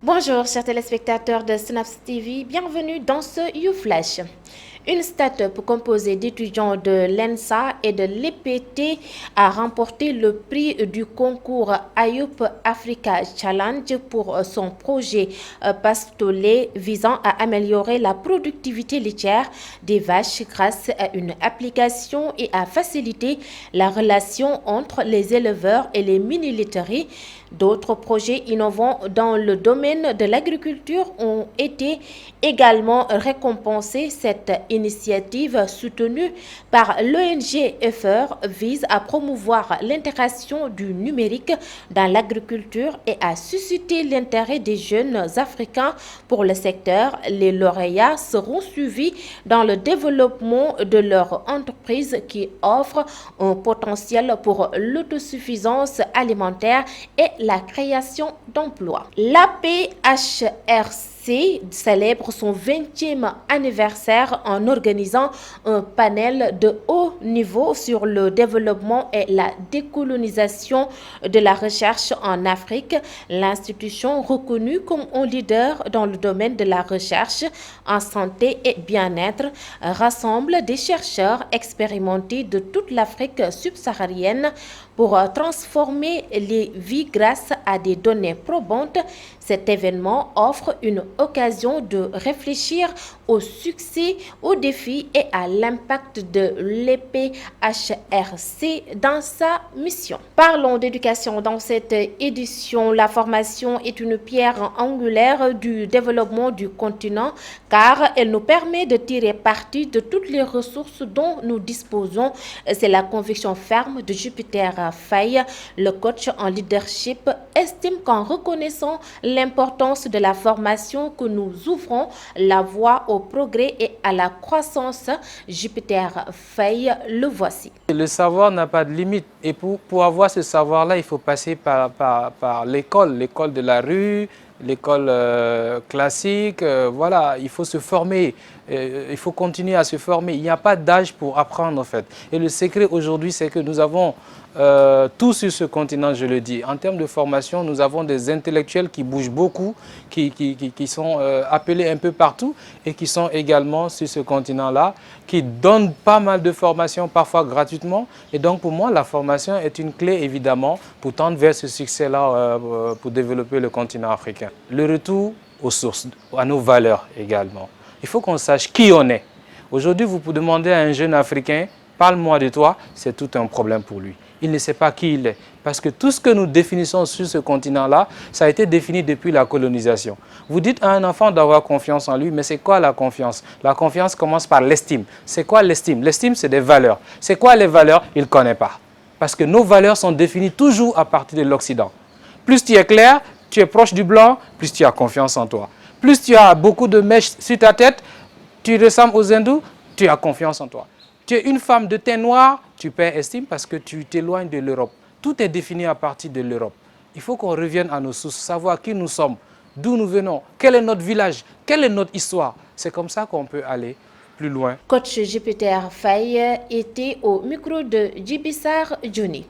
Bonjour chers téléspectateurs de Synapse TV, bienvenue dans ce YouFlash. Une start-up composée d'étudiants de l'ENSA et de l'EPT a remporté le prix du concours Ayup Africa Challenge pour son projet Pastolet visant à améliorer la productivité laitière des vaches grâce à une application et à faciliter la relation entre les éleveurs et les mini-laiteries. D'autres projets innovants dans le domaine de l'agriculture ont été également récompensés. Cette initiative soutenue par l'ONG EFFER vise à promouvoir l'intégration du numérique dans l'agriculture et à susciter l'intérêt des jeunes africains pour le secteur. Les lauréats seront suivis dans le développement de leur entreprise qui offre un potentiel pour l'autosuffisance alimentaire et la création d'emplois. L'APHRC célèbre son 20e anniversaire en organisant un panel de haut niveau sur le développement et la décolonisation de la recherche en Afrique. L'institution, reconnue comme un leader dans le domaine de la recherche en santé et bien-être, rassemble des chercheurs expérimentés de toute l'Afrique subsaharienne pour transformer les vies grâce à des données probantes. Cet événement offre une occasion de réfléchir au succès, aux défis et à l'impact de l'EPHRC dans sa mission. Parlons d'éducation dans cette édition. La formation est une pierre angulaire du développement du continent car elle nous permet de tirer parti de toutes les ressources dont nous disposons. C'est la conviction ferme de Jupiter Faye. Le coach en leadership estime qu'en reconnaissant l'importance de la formation que nous ouvrons la voie au progrès et à la croissance. Jupiter Faye, le voici. Le savoir n'a pas de limite et pour avoir ce savoir-là, il faut passer par l'école de la rue, l'école classique, voilà, il faut se former, il faut continuer à se former. Il n'y a pas d'âge pour apprendre en fait. Et le secret aujourd'hui, c'est que nous avons tout sur ce continent, je le dis. En termes de formation, nous avons des intellectuels qui bougent beaucoup, qui sont appelés un peu partout et qui sont également sur ce continent-là, qui donnent pas mal de formations, parfois gratuitement. Et donc pour moi, la formation est une clé évidemment pour tendre vers ce succès-là, pour développer le continent africain. Le retour aux sources, à nos valeurs également. Il faut qu'on sache qui on est. Aujourd'hui, vous pouvez demander à un jeune Africain, parle-moi de toi, c'est tout un problème pour lui. Il ne sait pas qui il est. Parce que tout ce que nous définissons sur ce continent-là, ça a été défini depuis la colonisation. Vous dites à un enfant d'avoir confiance en lui, mais c'est quoi la confiance? La confiance commence par l'estime. C'est quoi l'estime? L'estime, c'est des valeurs. C'est quoi les valeurs? Il ne connaît pas. Parce que nos valeurs sont définies toujours à partir de l'Occident. Plus tu es clair, tu es proche du blanc, plus tu as confiance en toi. Plus tu as beaucoup de mèches sur ta tête, tu ressembles aux hindous, tu as confiance en toi. Tu es une femme de teint noir, tu perds estime parce que tu t'éloignes de l'Europe. Tout est défini à partir de l'Europe. Il faut qu'on revienne à nos sources, savoir qui nous sommes, d'où nous venons, quel est notre village, quelle est notre histoire. C'est comme ça qu'on peut aller plus loin. Coach Jupiter Faye était au micro de Djibissar Johnny.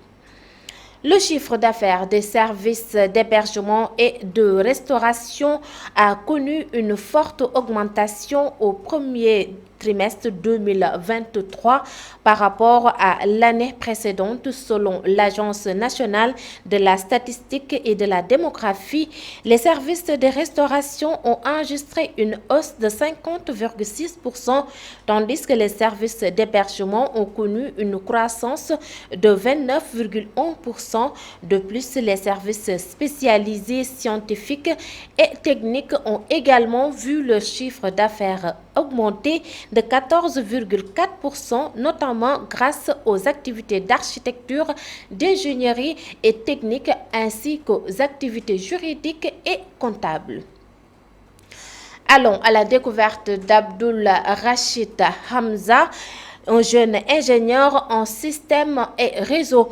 Le chiffre d'affaires des services d'hébergement et de restauration a connu une forte augmentation au premier trimestre 2023 par rapport à l'année précédente selon l'Agence nationale de la statistique et de la démographie. Les services de restauration ont enregistré une hausse de 50,6%, tandis que les services d'hébergement ont connu une croissance de 29,1%. De plus, les services spécialisés scientifiques et techniques ont également vu le chiffre d'affaires augmenter de 14,4%, notamment grâce aux activités d'architecture, d'ingénierie et technique, ainsi qu'aux activités juridiques et comptables. Allons à la découverte d'Abdul Rachid Hamza. un jeune ingénieur en système et réseau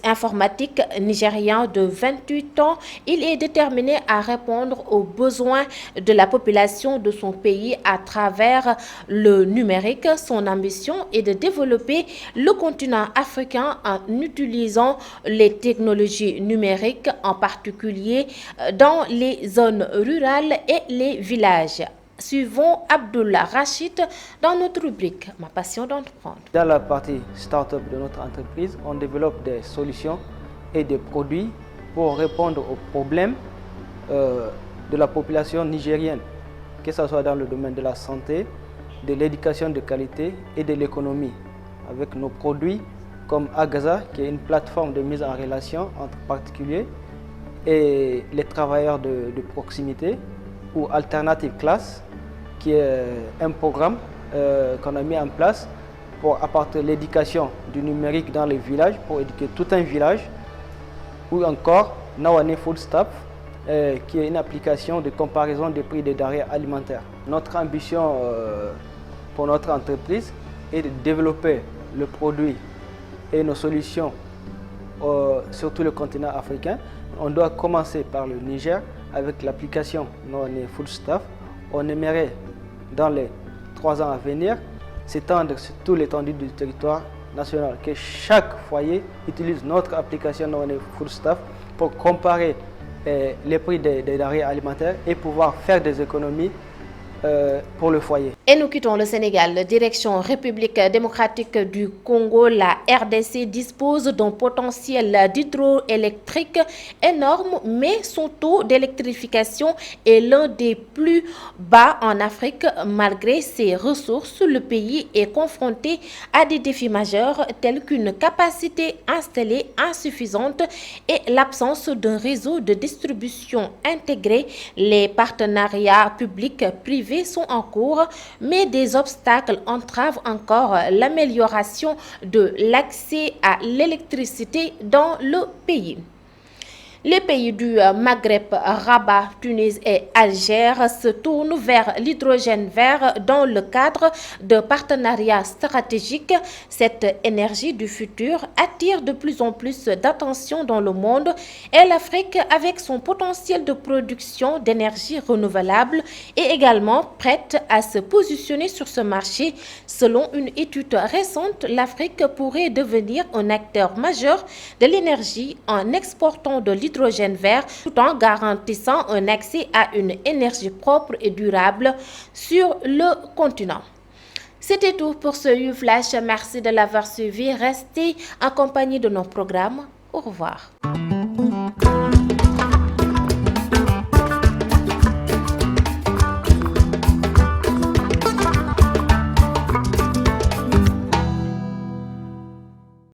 informatique nigérian de 28 ans. Il est déterminé à répondre aux besoins de la population de son pays à travers le numérique. Son ambition est de développer le continent africain en utilisant les technologies numériques, en particulier dans les zones rurales et les villages. Suivons Abdullah Rachid dans notre rubrique « Ma passion d'entreprendre ». Dans la partie start-up de notre entreprise, on développe des solutions et des produits pour répondre aux problèmes de la population nigérienne, que ce soit dans le domaine de la santé, de l'éducation de qualité et de l'économie, avec nos produits comme Agaza, qui est une plateforme de mise en relation entre particuliers et les travailleurs de proximité, ou Alternative Class, qui est un programme qu'on a mis en place pour apporter l'éducation du numérique dans les villages, pour éduquer tout un village, ou encore Nawane Food Stamp, qui est une application de comparaison des prix des denrées alimentaires. Notre ambition pour notre entreprise est de développer le produit et nos solutions sur tout le continent africain. On doit commencer par le Niger avec l'application Nawane Food Stamp. On aimerait, dans les 3 ans à venir, s'étendre sur toute l'étendue du territoire national, que chaque foyer utilise notre application Nawane Food Stamp pour comparer les prix des denrées alimentaires et pouvoir faire des économies pour le foyer. Et nous quittons le Sénégal. Direction République démocratique du Congo, la RDC dispose d'un potentiel d'hydroélectrique énorme, mais son taux d'électrification est l'un des plus bas en Afrique. Malgré ses ressources, le pays est confronté à des défis majeurs tels qu'une capacité installée insuffisante et l'absence d'un réseau de distribution intégré. Les partenariats publics-privés sont en cours, mais des obstacles entravent encore l'amélioration de l'accès à l'électricité dans le pays. Les pays du Maghreb, Rabat, Tunis et Alger se tournent vers l'hydrogène vert dans le cadre de partenariats stratégiques. Cette énergie du futur attire de plus en plus d'attention dans le monde et l'Afrique, avec son potentiel de production d'énergie renouvelable, est également prête à se positionner sur ce marché. Selon une étude récente, l'Afrique pourrait devenir un acteur majeur de l'énergie en exportant de l'hydrogène vert tout en garantissant un accès à une énergie propre et durable sur le continent. C'était tout pour ce YouFlash. Merci de l'avoir suivi. Restez en compagnie de nos programmes. Au revoir.